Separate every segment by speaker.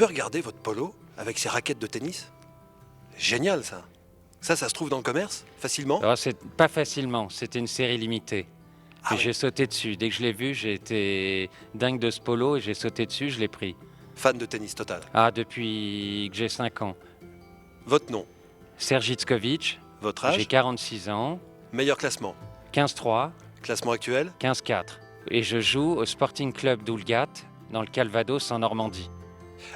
Speaker 1: peut regarder votre polo avec ses raquettes de tennis? Génial ça. Ça se trouve dans le commerce, facilement?
Speaker 2: Alors, c'est pas facilement, c'était une série limitée.
Speaker 1: Ah
Speaker 2: Et
Speaker 1: oui.
Speaker 2: j'ai sauté dessus. Dès que je l'ai vu, j'ai été dingue de ce polo et j'ai sauté dessus, je l'ai pris.
Speaker 1: Fan de tennis total.
Speaker 2: Ah, depuis que j'ai 5 ans.
Speaker 1: Votre nom,
Speaker 2: Sergi Tskovic,
Speaker 1: votre
Speaker 2: j'ai
Speaker 1: âge,
Speaker 2: 46 ans,
Speaker 1: meilleur classement,
Speaker 2: 15-3,
Speaker 1: classement actuel,
Speaker 2: 15-4. Et je joue au Sporting Club d'Oulgat, dans le Calvados, en Normandie.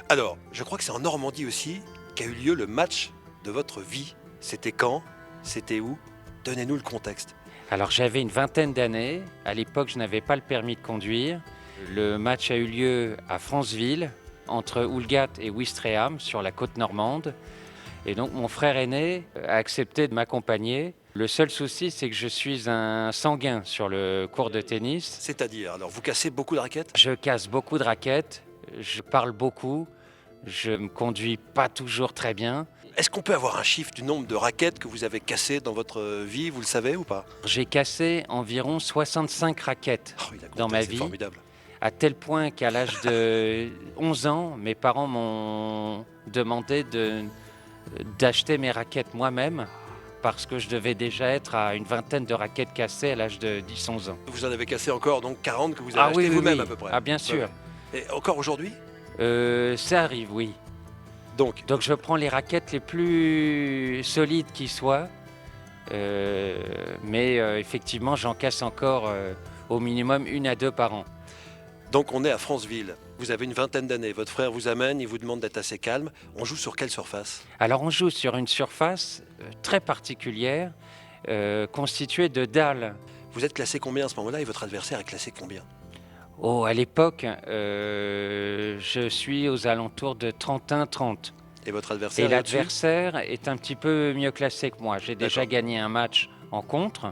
Speaker 1: Alors, je crois que c'est en Normandie aussi qu'a eu lieu le match de votre vie. C'était quand? C'était où? Donnez-nous le contexte.
Speaker 2: Alors j'avais une vingtaine d'années, à l'époque je n'avais pas le permis de conduire. Le match a eu lieu à Franceville, entre Oulgat et Ouistreham, sur la côte normande. Et donc mon frère aîné a accepté de m'accompagner. Le seul souci, c'est que je suis un sanguin sur le court de tennis.
Speaker 1: C'est-à-dire, alors vous cassez beaucoup de raquettes?
Speaker 2: Je casse beaucoup de raquettes, je parle beaucoup, je me conduis pas toujours très bien.
Speaker 1: Est-ce qu'on peut avoir un chiffre du nombre de raquettes que vous avez cassées dans votre vie? Vous le savez ou pas?
Speaker 2: J'ai cassé environ 65 raquettes
Speaker 1: Oh, il a compté,
Speaker 2: dans ma
Speaker 1: c'est
Speaker 2: vie.
Speaker 1: formidable.
Speaker 2: À tel point qu'à l'âge de 11 ans, mes parents m'ont demandé d'acheter mes raquettes moi-même parce que je devais déjà être à une vingtaine de raquettes cassées à l'âge de 10-11 ans.
Speaker 1: Vous en avez cassé encore donc 40 que vous avez acheté vous-même à peu près.
Speaker 2: Ah, bien sûr.
Speaker 1: Ouais. Et encore aujourd'hui?
Speaker 2: Ça arrive, oui.
Speaker 1: Donc,
Speaker 2: Donc je prends les raquettes les plus solides qui soient, mais effectivement j'en casse encore au minimum 1 à 2 par an.
Speaker 1: donc on est à Franceville. Vous avez une vingtaine d'années. Votre frère vous amène, il vous demande d'être assez calme. On joue sur quelle surface?
Speaker 2: Alors on joue sur une surface très particulière, constituée de dalles.
Speaker 1: Vous êtes classé combien à ce moment-là et votre adversaire est classé combien?
Speaker 2: Oh, à l'époque, je suis aux alentours de 31-30.
Speaker 1: Et votre adversaire
Speaker 2: Et
Speaker 1: est au-dessus?
Speaker 2: l'adversaire est un petit peu mieux classé que moi. J'ai déjà
Speaker 1: D'accord.
Speaker 2: gagné un match en contre.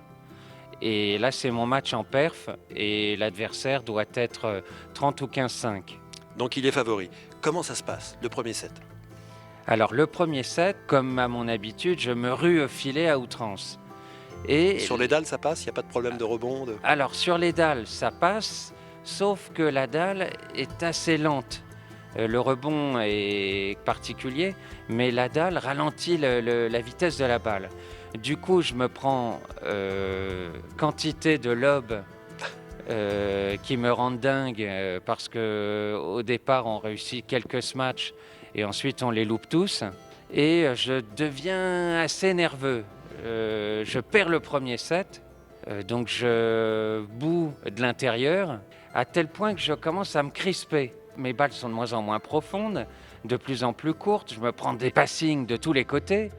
Speaker 2: Et là, c'est mon match en perf. Et l'adversaire doit être 30 ou 15-5.
Speaker 1: Donc il est favori. Comment ça se passe, le premier set?
Speaker 2: Alors, le premier set, comme à mon habitude, je me rue au filet à outrance. Et
Speaker 1: Sur les dalles, ça passe? Il n'y a pas de problème de rebond
Speaker 2: alors, sur les dalles, ça passe, sauf que la dalle est assez lente. Le rebond est particulier, mais la dalle ralentit la vitesse de la balle. Du coup, je me prends quantité de lobes qui me rendent dingue parce qu'au départ, on réussit quelques smatchs et ensuite on les loupe tous. Et je deviens assez nerveux. Je perds le premier set, donc je boue de l'intérieur, à tel point que je commence à me crisper. Mes balles sont de moins en moins profondes, de plus en plus courtes, je me prends des passings de tous les côtés,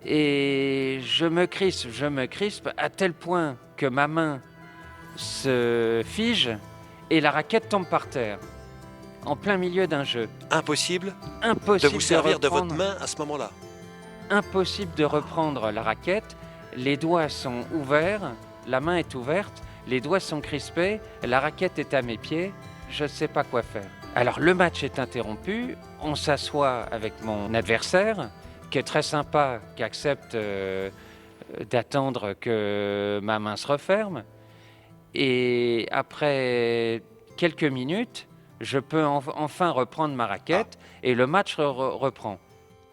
Speaker 2: et je me crispe, à tel point que ma main se fige et la raquette tombe par terre, en plein milieu d'un jeu.
Speaker 1: Impossible de
Speaker 2: Impossible
Speaker 1: vous servir de votre
Speaker 2: reprendre-
Speaker 1: main à ce moment-là.
Speaker 2: Impossible de reprendre la raquette, les doigts sont ouverts, la main est ouverte, les doigts sont crispés, la raquette est à mes pieds, je ne sais pas quoi faire. Alors le match est interrompu, on s'assoit avec mon adversaire, qui est très sympa, qui accepte d'attendre que ma main se referme, et après quelques minutes, je peux enfin reprendre ma raquette, et le match reprend.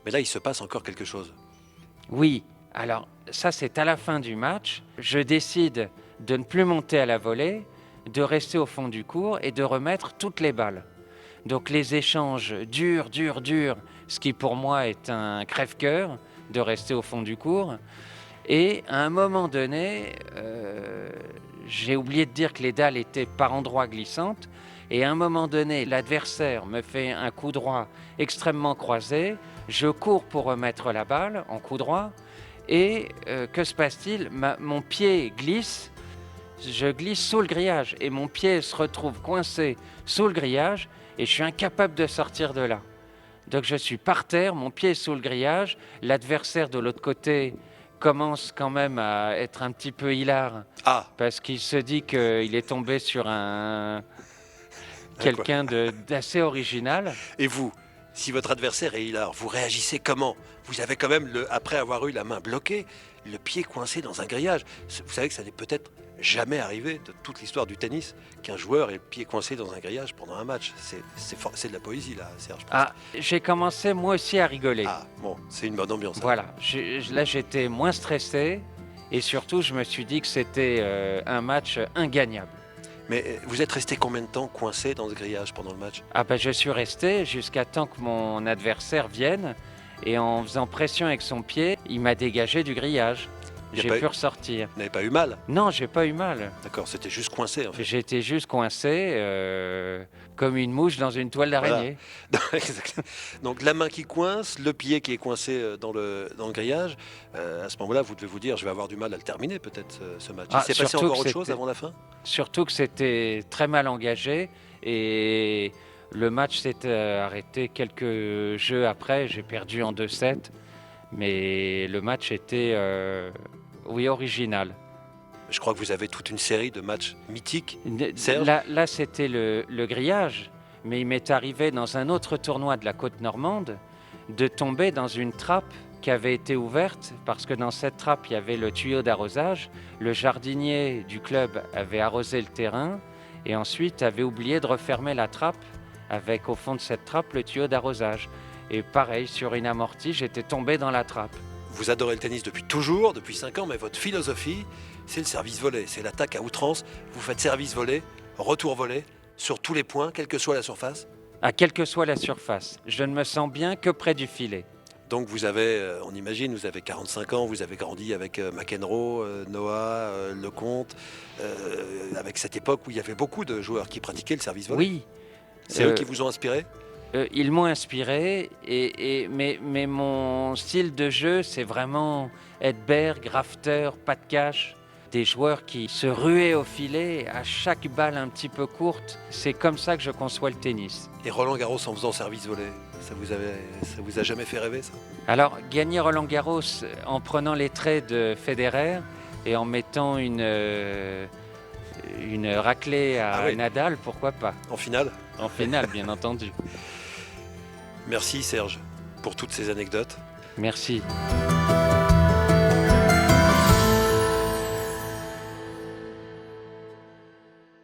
Speaker 1: Mais là, il se passe encore quelque chose.
Speaker 2: Oui, alors ça c'est à la fin du match. Je décide de ne plus monter à la volée, de rester au fond du court et de remettre toutes les balles. Donc les échanges durent, ce qui pour moi est un crève-cœur de rester au fond du court. Et à un moment donné, j'ai oublié de dire que les dalles étaient par endroits glissantes. Et à un moment donné, l'adversaire me fait un coup droit extrêmement croisé. Je cours pour remettre la balle en coup droit. Et que se passe-t-il? Mon pied glisse. Je glisse sous le grillage. Et mon pied se retrouve coincé sous le grillage. Et je suis incapable de sortir de là. Donc je suis par terre, mon pied est sous le grillage. L'adversaire de l'autre côté commence quand même à être un petit peu hilar.
Speaker 1: Ah,
Speaker 2: Parce qu'il se dit qu'il est tombé sur quelqu'un d'assez original.
Speaker 1: et vous, si votre adversaire est hilar, vous réagissez comment? Vous avez quand même, après avoir eu la main bloquée, le pied coincé dans un grillage. Vous savez que ça n'est peut-être jamais arrivé de toute l'histoire du tennis qu'un joueur ait le pied coincé dans un grillage pendant un match. C'est de la poésie là, Serge.
Speaker 2: J'ai commencé moi aussi à rigoler.
Speaker 1: Ah, bon, c'est une bonne ambiance.
Speaker 2: Voilà, là j'étais moins stressé et surtout je me suis dit que c'était un match ingagnable.
Speaker 1: Mais vous êtes resté combien de temps coincé dans ce grillage pendant le match?
Speaker 2: Je suis resté jusqu'à temps que mon adversaire vienne et en faisant pression avec son pied, il m'a dégagé du grillage. J'ai pu ressortir.
Speaker 1: Vous n'avez pas eu mal?
Speaker 2: Non, j'ai pas eu mal.
Speaker 1: D'accord, c'était juste coincé en fait.
Speaker 2: J'étais juste coincé comme une mouche dans une toile d'araignée.
Speaker 1: Voilà. Donc la main qui coince, le pied qui est coincé dans le grillage. À ce moment-là, vous devez vous dire, je vais avoir du mal à le terminer peut-être ce match. Il s'est passé encore autre chose avant la fin?
Speaker 2: Surtout que c'était très mal engagé et le match s'est arrêté quelques jeux après. J'ai perdu en 2-7, mais le match était original.
Speaker 1: Je crois que vous avez toute une série de matchs mythiques. Serge,
Speaker 2: là c'était le grillage, mais il m'est arrivé dans un autre tournoi de la côte normande de tomber dans une trappe qui avait été ouverte parce que dans cette trappe il y avait le tuyau d'arrosage. Le jardinier du club avait arrosé le terrain et ensuite avait oublié de refermer la trappe avec au fond de cette trappe le tuyau d'arrosage. Et pareil, sur une amortie, j'étais tombé dans la trappe.
Speaker 1: vous adorez le tennis depuis toujours, depuis 5 ans, mais votre philosophie, c'est le service volé, c'est l'attaque à outrance. Vous faites service volé, retour volé, sur tous les points, quelle que soit la surface.
Speaker 2: À quelle que soit la surface, je ne me sens bien que près du filet.
Speaker 1: Donc vous avez, on imagine, vous avez 45 ans, vous avez grandi avec McEnroe, Noah, Lecomte, avec cette époque où il y avait beaucoup de joueurs qui pratiquaient le service volé.
Speaker 2: Oui.
Speaker 1: C'est eux qui vous ont inspiré?
Speaker 2: Ils m'ont inspiré, mais mon style de jeu, c'est vraiment Edberg, Rafter, Pat Cash, des joueurs qui se ruaient au filet à chaque balle un petit peu courte. C'est comme ça que je conçois le tennis.
Speaker 1: Et Roland Garros en faisant service volé, ça vous a jamais fait rêver ça?
Speaker 2: Alors, gagner Roland Garros en prenant les traits de Federer et en mettant une raclée à Nadal, pourquoi pas?
Speaker 1: En finale?
Speaker 2: En finale, bien entendu.
Speaker 1: Merci Serge pour toutes ces anecdotes.
Speaker 2: Merci.